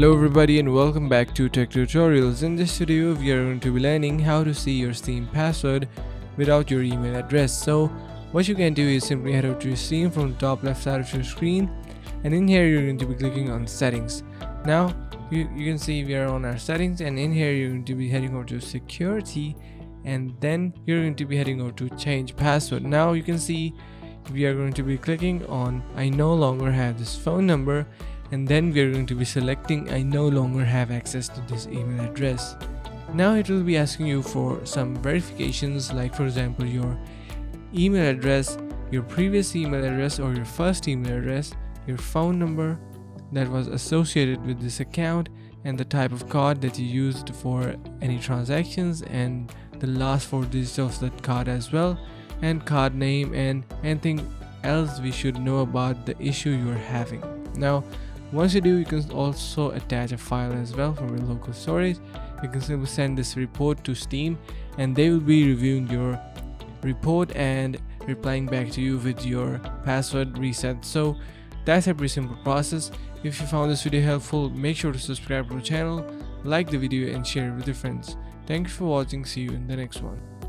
Hello everybody and welcome back to Tech Tutorials. In this video we are going to be learning how to see your Steam password without your email address. So what you can do is simply head over to Steam from the top left side of your screen, and in here you're going to be clicking on settings. Now you can see we are on our settings, and in here you're going to be heading over to security, and then you're going to be heading over to change password. Now you can see we are going to be clicking on I no longer have this phone number, and then we are going to be selecting I no longer have access to this email address. Now it will be asking you for some verifications, like for example your email address, your previous email address or your first email address, your phone number that was associated with this account, and the type of card that you used for any transactions, and the last four digits of that card as well, and card name, and anything else we should know about the issue you are having. Now once you do, you can also attach a file as well from your local storage. You can simply send this report to Steam, and they will be reviewing your report and replying back to you with your password reset. So that's a pretty simple process. If you found this video helpful, make sure to subscribe to the channel, like the video and share it with your friends. Thank you for watching. See you in the next one.